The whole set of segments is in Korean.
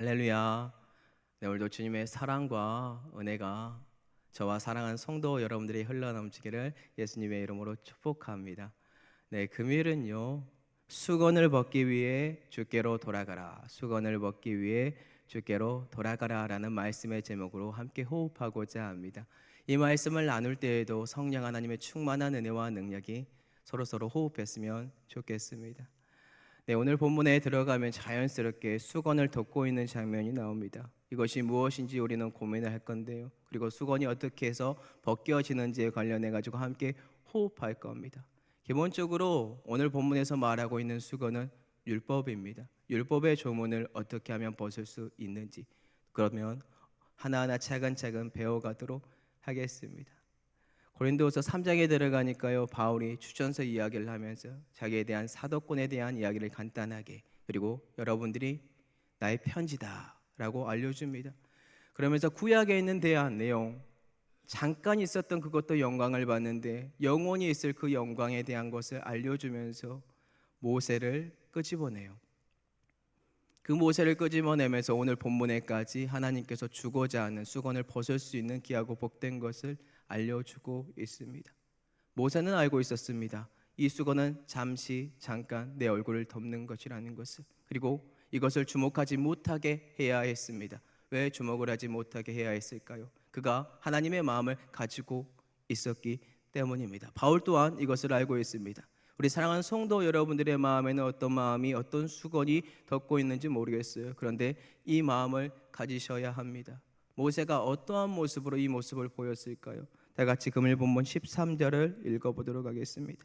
할렐루야. 네, 오늘도 주님의 사랑과 은혜가 저와 사랑하는 성도 여러분들이 흘러넘치기를 예수님의 이름으로 축복합니다. 네, 금요일은요, 수건을 벗기 위해 주께로 돌아가라, 수건을 벗기 위해 주께로 돌아가라라는 말씀의 제목으로 함께 호흡하고자 합니다. 이 말씀을 나눌 때에도 성령 하나님의 충만한 은혜와 능력이 서로 호흡했으면 좋겠습니다. 네, 오늘 본문에 들어가면 자연스럽게 수건을 덮고 있는 장면이 나옵니다. 이것이 무엇인지 우리는 고민을 할 건데요. 그리고 수건이 어떻게 해서 벗겨지는지에 관련해 가지고 함께 호흡할 겁니다. 기본적으로 오늘 본문에서 말하고 있는 수건은 율법입니다. 율법의 조문을 어떻게 하면 벗을 수 있는지, 그러면 하나하나 차근차근 배워가도록 하겠습니다. 고린도후서 3장에 들어가니까요, 바울이 추천서 이야기를 하면서 자기에 대한 사도권에 대한 이야기를 간단하게, 그리고 여러분들이 나의 편지다라고 알려줍니다. 그러면서 구약에 있는 대한 내용, 잠깐 있었던 그것도 영광을 받는데 영원히 있을 그 영광에 대한 것을 알려주면서 모세를 끄집어내요. 그 모세를 끄집어내면서 오늘 본문에까지 하나님께서 주고자 하는 수건을 벗을 수 있는 귀하고 복된 것을 알려주고 있습니다. 모세는 알고 있었습니다. 이 수건은 잠깐 내 얼굴을 덮는 것이라는 것을, 그리고 이것을 주목하지 못하게 해야 했습니다. 왜 주목을 하지 못하게 해야 했을까요? 그가 하나님의 마음을 가지고 있었기 때문입니다. 바울 또한 이것을 알고 있습니다. 우리 사랑하는 성도 여러분들의 마음에는 어떤 마음이, 어떤 수건이 덮고 있는지 모르겠어요. 그런데 이 마음을 가지셔야 합니다. 모세가 어떠한 모습으로 이 모습을 보였을까요? 다 같이 금일 본문 13절을 읽어보도록 하겠습니다.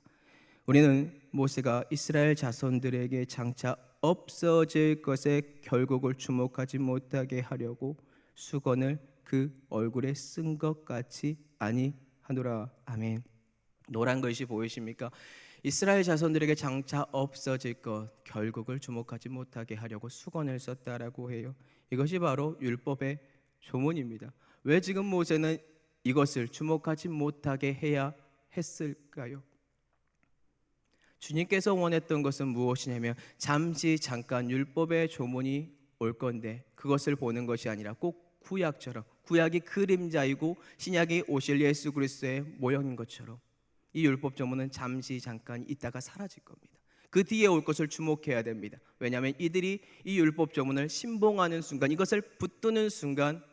우리는 모세가 이스라엘 자손들에게 장차 없어질 것에 결국을 주목하지 못하게 하려고 수건을 그 얼굴에 쓴 것 같이 아니하노라. 아멘. 노란 것이 보이십니까? 이스라엘 자손들에게 장차 없어질 것, 결국을 주목하지 못하게 하려고 수건을 썼다라고 해요. 이것이 바로 율법의 조문입니다. 왜 지금 모세는 이것을 주목하지 못하게 해야 했을까요? 주님께서 원했던 것은 무엇이냐면 잠깐 율법의 조문이 올 건데 그것을 보는 것이 아니라 꼭 구약처럼, 구약이 그림자이고 신약이 오실 예수 그리스도의 모형인 것처럼 이 율법 조문은 잠깐 있다가 사라질 겁니다. 그 뒤에 올 것을 주목해야 됩니다. 왜냐하면 이들이 이 율법 조문을 신봉하는 순간, 이것을 붙드는 순간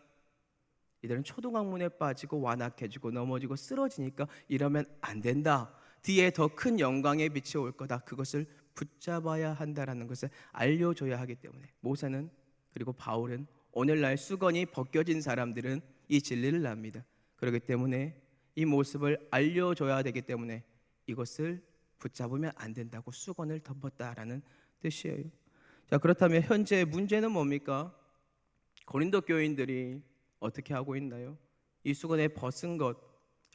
이들은 초등학문에 빠지고 완악해지고 넘어지고 쓰러지니까 이러면 안 된다. 뒤에 더 큰 영광의 빛이 올 거다. 그것을 붙잡아야 한다라는 것을 알려줘야 하기 때문에 모세는, 그리고 바울은, 오늘날 수건이 벗겨진 사람들은 이 진리를 압니다. 그렇기 때문에 이 모습을 알려줘야 되기 때문에 이것을 붙잡으면 안 된다고 수건을 덮었다라는 뜻이에요. 자, 그렇다면 현재 문제는 뭡니까? 고린도 교인들이 어떻게 하고 있나요? 이 수건에 벗은 것,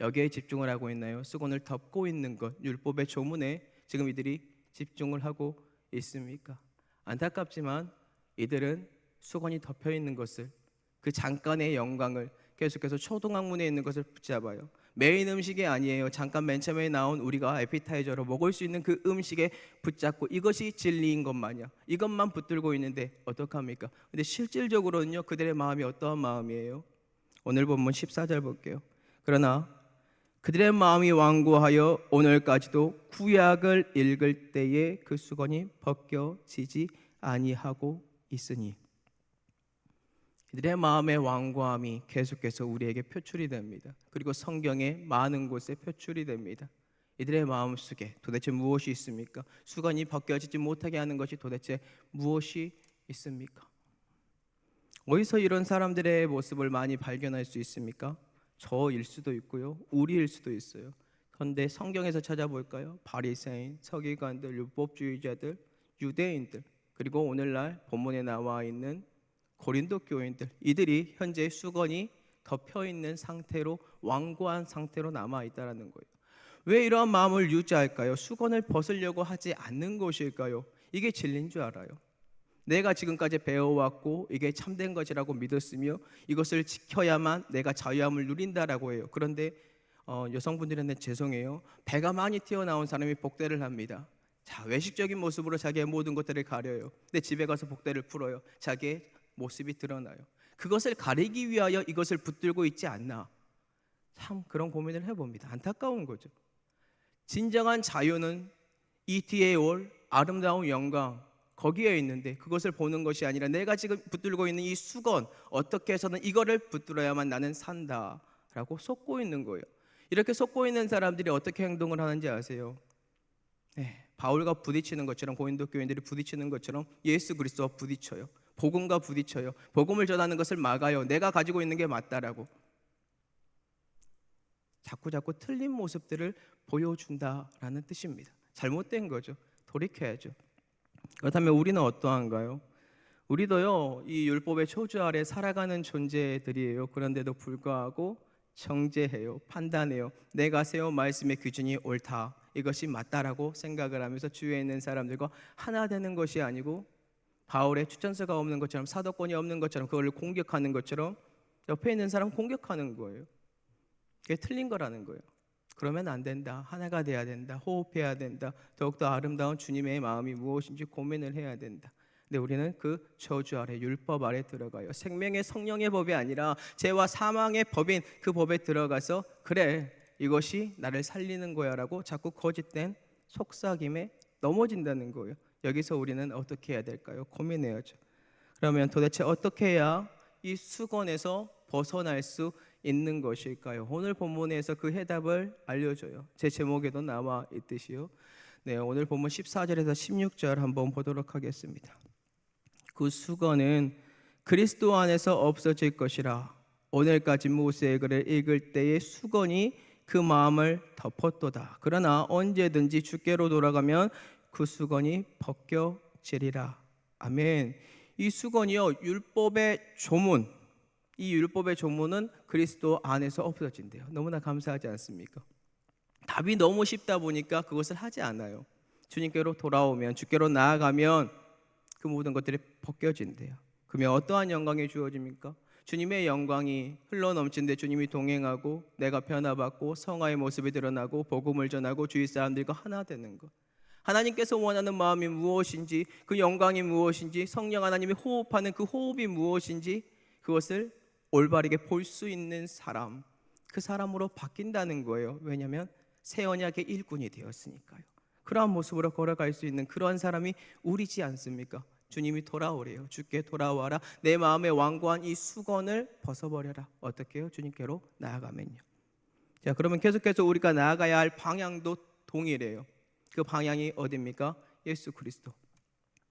여기에 집중을 하고 있나요? 수건을 덮고 있는 것, 율법의 조문에 지금 이들이 집중을 하고 있습니까? 안타깝지만 이들은 수건이 덮여 있는 것을, 그 잠깐의 영광을 계속해서 초등학문에 있는 것을 붙잡아요. 메인 음식이 아니에요. 잠깐 맨 처음에 나온 우리가 에피타이저로 먹을 수 있는 그 음식에 붙잡고 이것이 진리인 것 마냥 이것만 붙들고 있는데 어떡합니까? 근데 실질적으로는요, 그들의 마음이 어떠한 마음이에요? 오늘 본문 14절 볼게요. 그러나 그들의 마음이 완고하여 오늘까지도 구약을 읽을 때에 그 수건이 벗겨지지 아니하고 있으니, 이들의 마음의 완고함이 계속해서 우리에게 표출이 됩니다. 그리고 성경의 많은 곳에 표출이 됩니다. 이들의 마음속에 도대체 무엇이 있습니까? 수건이 벗겨지지 못하게 하는 것이 도대체 무엇이 있습니까? 어디서 이런 사람들의 모습을 많이 발견할 수 있습니까? 저일 수도 있고요, 우리일 수도 있어요. 그런데 성경에서 찾아볼까요? 바리새인, 서기관들, 율법주의자들, 유대인들, 그리고 오늘날 본문에 나와 있는 고린도 교인들, 이들이 현재 수건이 덮여 있는 상태로, 완고한 상태로 남아 있다라는 거예요. 왜 이러한 마음을 유지할까요? 수건을 벗으려고 하지 않는 것일까요? 이게 진리인 줄 알아요. 내가 지금까지 배워왔고 이게 참된 것이라고 믿었으며 이것을 지켜야만 내가 자유함을 누린다라고 해요. 그런데 여성분들한테 죄송해요. 배가 많이 튀어나온 사람이 복대를 합니다. 자, 외식적인 모습으로 자기의 모든 것들을 가려요. 근데 집에 가서 복대를 풀어요. 자기의 모습이 드러나요. 그것을 가리기 위하여 이것을 붙들고 있지 않나. 참 그런 고민을 해봅니다. 안타까운 거죠. 진정한 자유는 이 뒤에 올 아름다운 영광 거기에 있는데 그것을 보는 것이 아니라 내가 지금 붙들고 있는 이 수건 어떻게 해서든 이거를 붙들어야만 나는 산다라고 속고 있는 거예요. 이렇게 속고 있는 사람들이 어떻게 행동을 하는지 아세요? 네, 바울과 부딪히는 것처럼 고린도 교인들이 부딪히는 것처럼 예수 그리스도와 부딪혀요. 복음과 부딪혀요. 복음을 전하는 것을 막아요. 내가 가지고 있는 게 맞다라고 자꾸 틀린 모습들을 보여준다라는 뜻입니다. 잘못된 거죠. 돌이켜야죠. 그렇다면 우리는 어떠한가요? 우리도요 이 율법의 초주 아래 살아가는 존재들이에요. 그런데도 불구하고 정죄해요, 판단해요. 내가 세운 말씀의 기준이 옳다, 이것이 맞다라고 생각을 하면서 주위에 있는 사람들과 하나 되는 것이 아니고 바울의 추천서가 없는 것처럼 사도권이 없는 것처럼 그걸 공격하는 것처럼 옆에 있는 사람 공격하는 거예요. 그게 틀린 거라는 거예요. 그러면 안 된다. 하나가 돼야 된다. 호흡해야 된다. 더욱더 아름다운 주님의 마음이 무엇인지 고민을 해야 된다. 근데 우리는 그 저주 아래, 율법 아래 들어가요. 생명의 성령의 법이 아니라 죄와 사망의 법인 그 법에 들어가서 그래 이것이 나를 살리는 거야 라고 자꾸 거짓된 속삭임에 넘어진다는 거예요. 여기서 우리는 어떻게 해야 될까요? 고민해야죠. 그러면 도대체 어떻게 해야 이 수건에서 벗어날 수 있는 것일까요? 오늘 본문에서 그 해답을 알려줘요. 제 제목에도 나와 있듯이요. 네, 오늘 본문 14절에서 16절 한번 보도록 하겠습니다. 그 수건은 그리스도 안에서 없어질 것이라. 오늘까지 모세의 글을 읽을 때의 수건이 그 마음을 덮었도다. 그러나 언제든지 주께로 돌아가면 그 수건이 벗겨지리라. 아멘. 이 수건이요 율법의 조문, 이 율법의 조문은 그리스도 안에서 없어진대요. 너무나 감사하지 않습니까? 답이 너무 쉽다 보니까 그것을 하지 않아요. 주님께로 돌아오면, 주께로 나아가면 그 모든 것들이 벗겨진대요. 그러면 어떠한 영광이 주어집니까? 주님의 영광이 흘러넘치는데 주님이 동행하고 내가 변화받고 성화의 모습이 드러나고 복음을 전하고 주위 사람들과 하나 되는 것. 하나님께서 원하는 마음이 무엇인지, 그 영광이 무엇인지, 성령 하나님이 호흡하는 그 호흡이 무엇인지 그것을 올바르게 볼 수 있는 사람, 그 사람으로 바뀐다는 거예요. 왜냐하면 새 언약의 일꾼이 되었으니까요. 그러한 모습으로 걸어갈 수 있는 그러한 사람이 우리지 않습니까? 주님이 돌아오래요. 주께 돌아와라. 내 마음에 완고한 이 수건을 벗어버려라. 어떻게 해요? 주님께로 나아가면요. 자, 그러면 계속해서 우리가 나아가야 할 방향도 동일해요. 그 방향이 어디입니까? 예수 그리스도.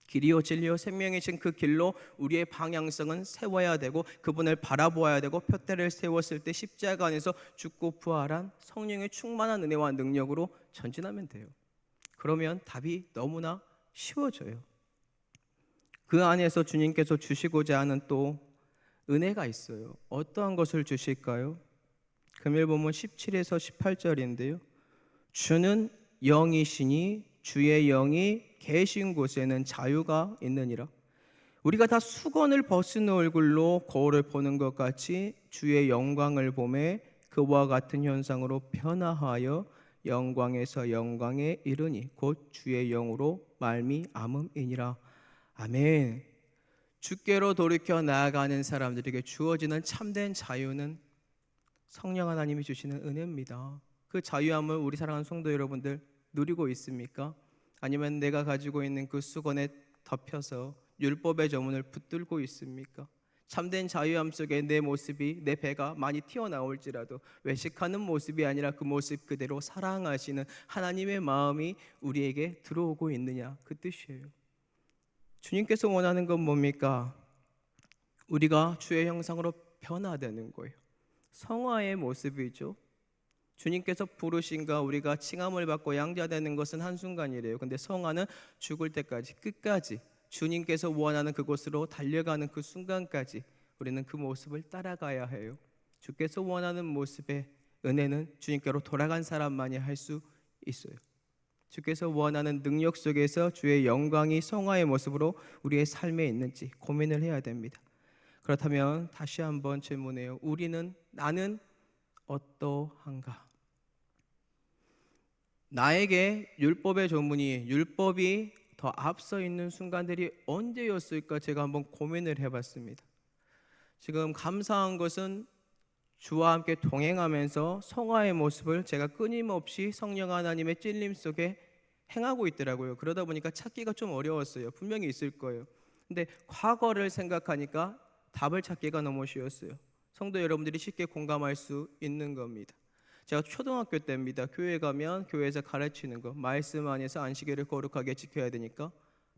길이요 진리요 생명이신 그 길로 우리의 방향성은 세워야 되고 그분을 바라보아야 되고 표대를 세웠을 때 십자가 안에서 죽고 부활한 성령의 충만한 은혜와 능력으로 전진하면 돼요. 그러면 답이 너무나 쉬워져요. 그 안에서 주님께서 주시고자 하는 또 은혜가 있어요. 어떠한 것을 주실까요? 금일 본문 17에서 18절인데요. 주는 영이시니 주의 영이 계신 곳에는 자유가 있느니라. 우리가 다 수건을 벗은 얼굴로 거울을 보는 것 같이 주의 영광을 보매 그와 같은 현상으로 변화하여 영광에서 영광에 이르니 곧 주의 영으로 말미암음이니라. 아멘. 주께로 돌이켜 나아가는 사람들에게 주어지는 참된 자유는 성령 하나님이 주시는 은혜입니다. 그 자유함을 우리 사랑하는 성도 여러분들 누리고 있습니까? 아니면 내가 가지고 있는 그 수건에 덮여서 율법의 조문을 붙들고 있습니까? 참된 자유함 속에 내 모습이, 내 배가 많이 튀어나올지라도 외식하는 모습이 아니라 그 모습 그대로 사랑하시는 하나님의 마음이 우리에게 들어오고 있느냐, 그 뜻이에요. 주님께서 원하는 건 뭡니까? 우리가 주의 형상으로 변화되는 거예요. 성화의 모습이죠. 주님께서 부르신가 우리가 칭함을 받고 양자되는 것은 한순간이래요. 근데 성화는 죽을 때까지 끝까지 주님께서 원하는 그곳으로 달려가는 그 순간까지 우리는 그 모습을 따라가야 해요. 주께서 원하는 모습의 은혜는 주님께로 돌아간 사람만이 할 수 있어요. 주께서 원하는 능력 속에서 주의 영광이 성화의 모습으로 우리의 삶에 있는지 고민을 해야 됩니다. 그렇다면 다시 한번 질문해요. 나는 어떠한가? 나에게 율법의 조문이, 율법이 더 앞서 있는 순간들이 언제였을까 제가 한번 고민을 해봤습니다. 지금 감사한 것은 주와 함께 동행하면서 성화의 모습을 제가 끊임없이 성령 하나님의 찔림 속에 행하고 있더라고요. 그러다 보니까 찾기가 좀 어려웠어요. 분명히 있을 거예요. 근데 과거를 생각하니까 답을 찾기가 너무 쉬웠어요. 성도 여러분들이 쉽게 공감할 수 있는 겁니다. 제가 초등학교 때입니다. 교회 가면 교회에서 가르치는 거, 말씀 안에서 안식일을 거룩하게 지켜야 되니까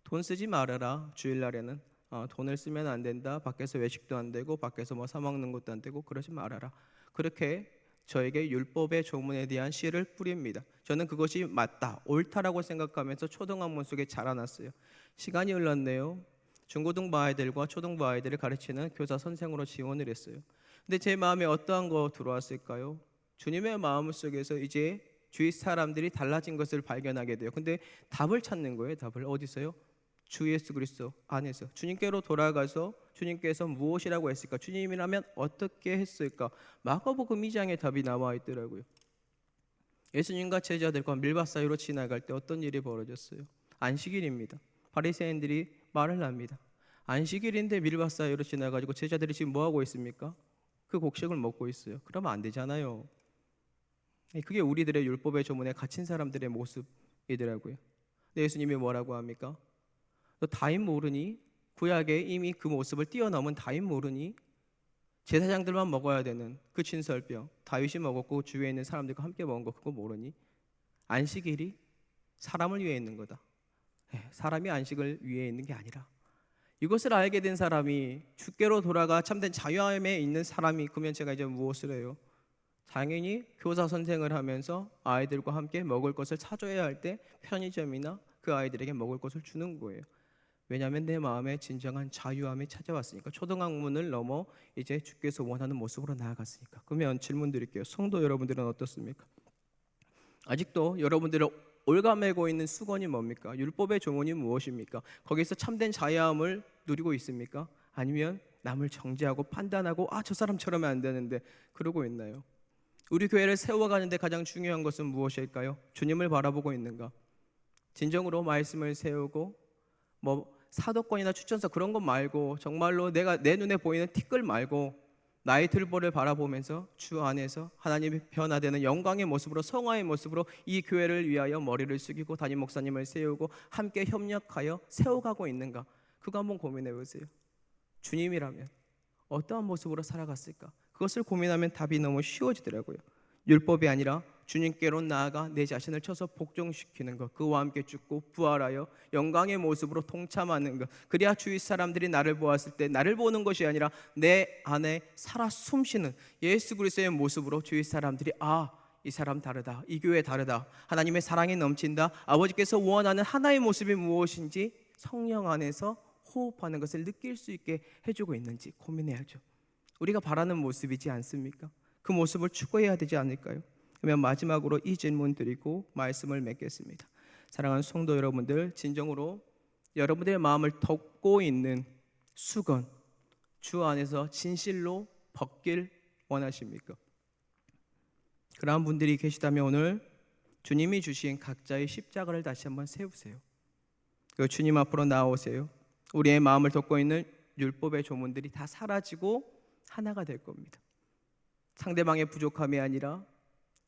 돈 쓰지 말아라. 주일날에는 돈을 쓰면 안 된다. 밖에서 외식도 안 되고 밖에서 뭐 사 먹는 것도 안 되고 그러지 말아라. 그렇게 저에게 율법의 조문에 대한 씨를 뿌립니다. 저는 그것이 맞다, 옳다라고 생각하면서 초등학문 속에 자라났어요. 시간이 흘렀네요. 중고등부 아이들과 초등부 아이들을 가르치는 교사 선생으로 지원을 했어요. 근데 제 마음에 어떠한 거 들어왔을까요? 주님의 마음 속에서 이제 주위 사람들이 달라진 것을 발견하게 돼요. 근데 답을 찾는 거예요. 답을 어디서요? 주 예수 그리스도 안에서. 주님께로 돌아가서 주님께서 무엇이라고 했을까? 주님이라면 어떻게 했을까? 마가복음 2장에 답이 나와 있더라고요. 예수님과 제자들과 밀밭 사이로 지나갈 때 어떤 일이 벌어졌어요? 안식일입니다. 바리새인들이 말을 합니다. 안식일인데 밀밭 사이로 지나가지고 제자들이 지금 뭐 하고 있습니까? 그 곡식을 먹고 있어요. 그러면 안 되잖아요. 그게 우리들의 율법의 조문에 갇힌 사람들의 모습이더라고요. 근데 예수님이 뭐라고 합니까? 너 다임 모르니? 구약에 이미 그 모습을 뛰어넘은 다임 모르니? 제사장들만 먹어야 되는 그 진설병, 다윗이 먹었고 주위에 있는 사람들과 함께 먹은 거 그거 모르니? 안식일이 사람을 위해 있는 거다. 사람이 안식을 위해 있는 게 아니라 이것을 알게 된 사람이 주께로 돌아가 참된 자유함에 있는 사람이, 그러면 제가 이제 무엇을 해요? 당연히 교사 선생을 하면서 아이들과 함께 먹을 것을 사줘야 할 때 편의점이나 그 아이들에게 먹을 것을 주는 거예요. 왜냐하면 내 마음에 진정한 자유함이 찾아왔으니까. 초등학문을 넘어 이제 주께서 원하는 모습으로 나아갔으니까. 그러면 질문 드릴게요. 성도 여러분들은 어떻습니까? 아직도 여러분들을 올가매고 있는 수건이 뭡니까? 율법의 조문이 무엇입니까? 거기서 참된 자유함을 누리고 있습니까? 아니면 남을 정죄하고 판단하고 저 사람처럼 안 되는데 그러고 있나요? 우리 교회를 세워가는데 가장 중요한 것은 무엇일까요? 주님을 바라보고 있는가? 진정으로 말씀을 세우고 사도권이나 추천서 그런 것 말고 정말로 내가 내 눈에 보이는 티끌 말고 나의 들보를 바라보면서 주 안에서 하나님이 변화되는 영광의 모습으로, 성화의 모습으로 이 교회를 위하여 머리를 숙이고 담임 목사님을 세우고 함께 협력하여 세워가고 있는가? 그거 한번 고민해 보세요. 주님이라면 어떠한 모습으로 살아갔을까? 그것을 고민하면 답이 너무 쉬워지더라고요. 율법이 아니라 주님께로 나아가 내 자신을 쳐서 복종시키는 것, 그와 함께 죽고 부활하여 영광의 모습으로 동참하는 것. 그래야 주위 사람들이 나를 보았을 때 나를 보는 것이 아니라 내 안에 살아 숨쉬는 예수 그리스도의 모습으로 주위 사람들이 이 사람 다르다, 이 교회 다르다, 하나님의 사랑이 넘친다, 아버지께서 원하는 하나의 모습이 무엇인지 성령 안에서 호흡하는 것을 느낄 수 있게 해주고 있는지 고민해야죠. 우리가 바라는 모습이지 않습니까? 그 모습을 추구해야 되지 않을까요? 그러면 마지막으로 이 질문 드리고 말씀을 맺겠습니다. 사랑하는 성도 여러분들, 진정으로 여러분들의 마음을 덮고 있는 수건, 주 안에서 진실로 벗길 원하십니까? 그러한 분들이 계시다면 오늘 주님이 주신 각자의 십자가를 다시 한번 세우세요. 그리고 주님 앞으로 나오세요. 우리의 마음을 덮고 있는 율법의 조문들이 다 사라지고 하나가 될 겁니다. 상대방의 부족함이 아니라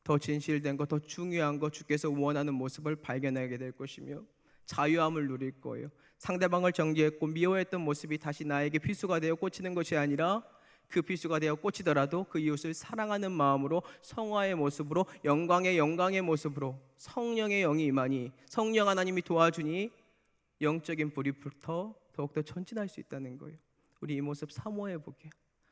더 진실된 것, 더 중요한 것, 주께서 원하는 모습을 발견하게 될 것이며 자유함을 누릴 거예요. 상대방을 정죄했고 미워했던 모습이 다시 나에게 비수가 되어 꽂히는 것이 아니라 그 비수가 되어 꽂히더라도 그 이웃을 사랑하는 마음으로 성화의 모습으로 영광의 모습으로 성령의 영이 임하니, 성령 하나님이 도와주니 영적인 불이부터 더욱더 전진할 수 있다는 거예요. 우리 이 모습 사모해 보게.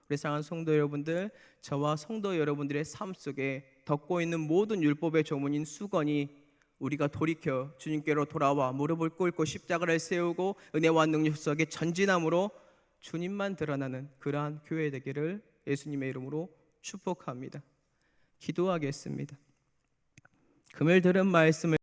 우리 사랑하는 성도 여러분들, 저와 성도 여러분들의 삶 속에 덮고 있는 모든 율법의 조문인 수건이 우리가 돌이켜 주님께로 돌아와 무릎을 꿇고 십자가를 세우고 은혜와 능력 속에 전진함으로 주님만 드러나는 그러한 교회 되기를 예수님의 이름으로 축복합니다. 기도하겠습니다. 금요일 들은 말씀을